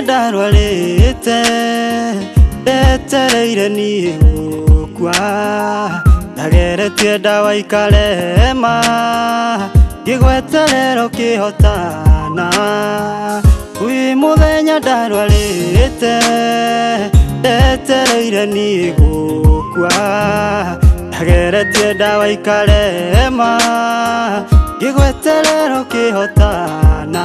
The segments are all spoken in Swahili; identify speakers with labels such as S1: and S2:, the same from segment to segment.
S1: ndarwarite ndetereire niĩ gũkua ndageretie ndawa ikarema ngĩgweterera ũkĩhotana wĩ mũthenya ndarwarĩte ndetereire niĩ gũkua ndageretie ndawa ikarema ngĩgweterera ũkĩhotana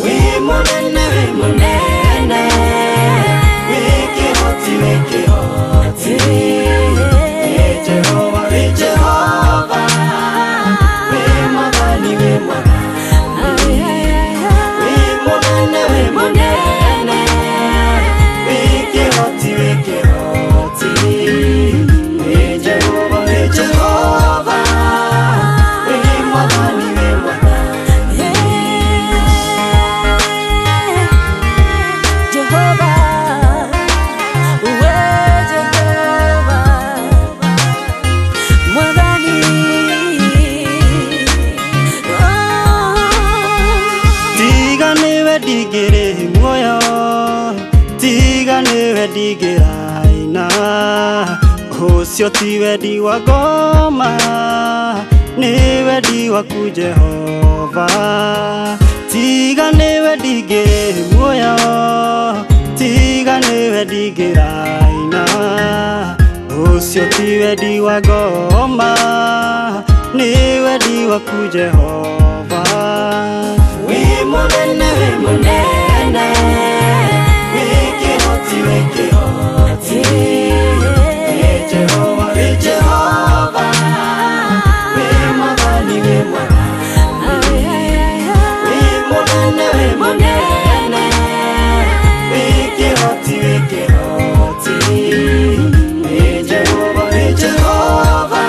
S1: wĩ mũnene wĩ mũnene wĩ kĩhoti wĩ kĩhoti wĩ Jehova wĩ Jehova wĩ mwathani wĩ mwathani wĩ mũnene wĩ mũnene wĩ kĩhoti wĩ kĩhoti wĩ Jehova wĩ Jehova wĩ mwathani wĩ mwathani
S2: Jehova
S1: ndigĩrĩ muoyo tiga nĩwe ndigĩraina ũcio ti wendi wa ngoma nĩ wendi waku Jehova tiga nĩwe ndigĩrĩ muoyo tiga nĩwe ndigĩraina ũcio ti wendi wa ngoma nĩ wendi waku Jehova wĩ mũnene wĩ mũnene wĩ kĩhoti wĩ kĩhoti wĩ Jehova wĩ Jehova wĩ mwathani wĩ mwathani wĩ mũnene wĩ mũnene wĩ kĩhoti wĩ kĩhoti wĩ Jehova wĩ Jehova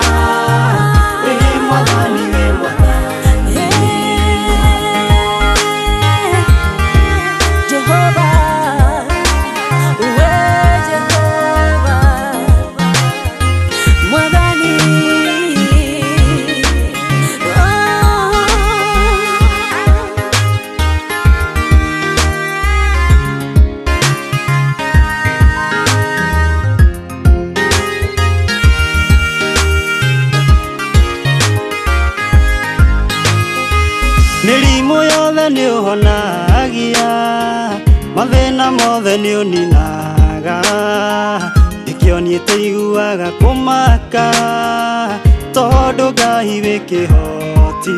S1: wĩ mwathani wĩ mwathani mĩrimũ yothe nĩ ũhonagia mathĩna mothe nĩ ũninaga nĩkĩo niĩ tũiguaga kũmaka tondũ Ngai wĩ kĩhoti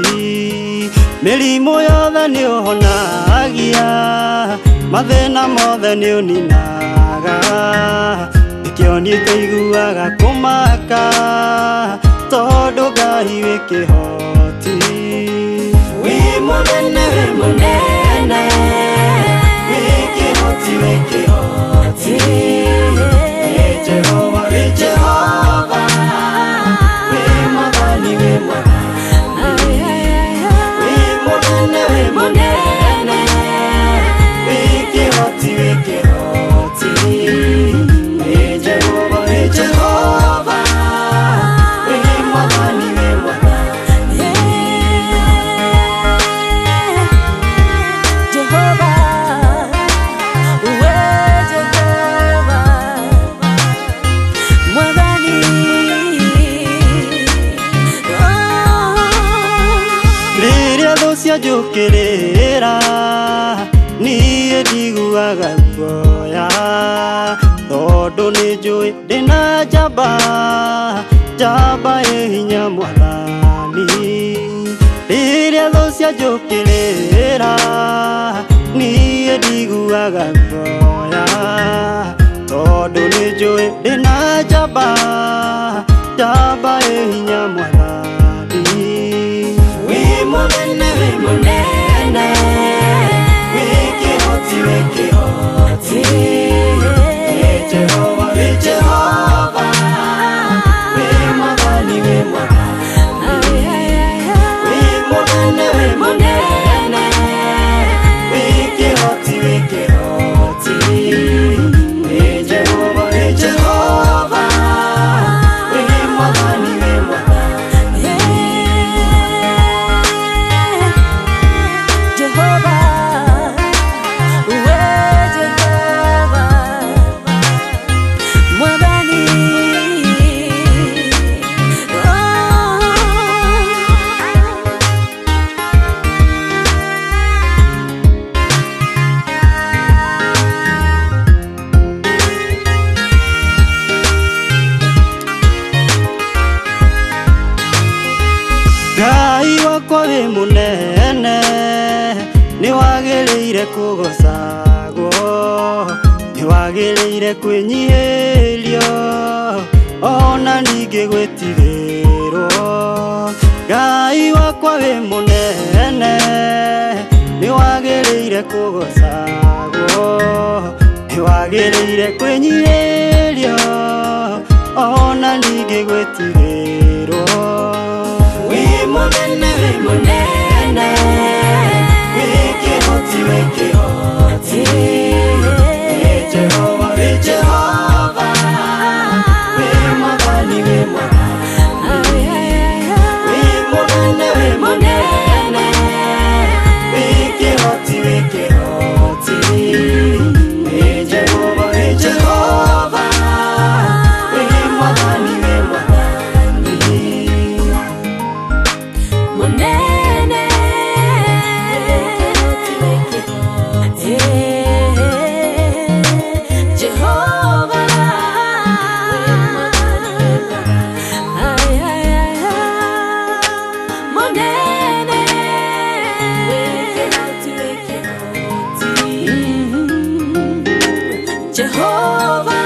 S1: mĩrimũ yothe nĩ ũhonagia mathĩna mothe nĩ ũninaga nĩkĩo niĩ tũiguaga kũmaka tondũ Ngai wĩ kĩhoti wĩ mũnene wĩ mũnene wĩ kĩhoti wĩ kĩhoti wĩ Jehova wĩ Jehova wĩ mwathani wĩ mwathani wĩ mũnene wĩ mũnene wĩ kĩhoti wĩ kĩhoti wĩ Jehova wĩ Jehova wĩ mwathani wĩ mwathani njũkĩrĩra niĩ ndiguaga guoya tondũ nĩ njũĩ ndĩna njamba ĩ hinya mwathani rĩrĩa thũ cianjũkĩrĩra niĩ ndiguaga guoya tondũ nĩ njũĩ ndĩna njamba ĩ hinya mwathani wĩ mũnene wĩ mũnene wĩ kĩhoti wĩ kĩhoti wĩ Jehova wĩ Jehova wĩ mwathani wĩ mwathani wĩ mũnene wĩ mũnene wĩ kĩhoti wĩ kĩhoti wĩ Jehova wĩ Jehova wagĩrĩire kũgocagwo, nĩ wagĩrĩire kwĩnyihĩrio, ona ningĩ gwĩtigĩrwo. Ngai wakwa wĩ mũnene, nĩ wagĩrĩire kũgocagwo, nĩ wagĩrĩire kwĩnyihĩrio, ona ningĩ gwĩtigĩrwo. Wĩ mũnene, wĩ mũnene, wĩ kĩhoti, wĩ kĩhoti, wĩ Jehova, wĩ Jehova, wĩ Mwathani, wĩ Mwathani. Wĩ mũnene, wĩ mũnene, wĩ kĩhoti, wĩ kĩhoti, wĩ Jehova, wĩ Jehova, wĩ Mwathani, wĩ Mwathani. Munene, Jehova, Munene, Jehova.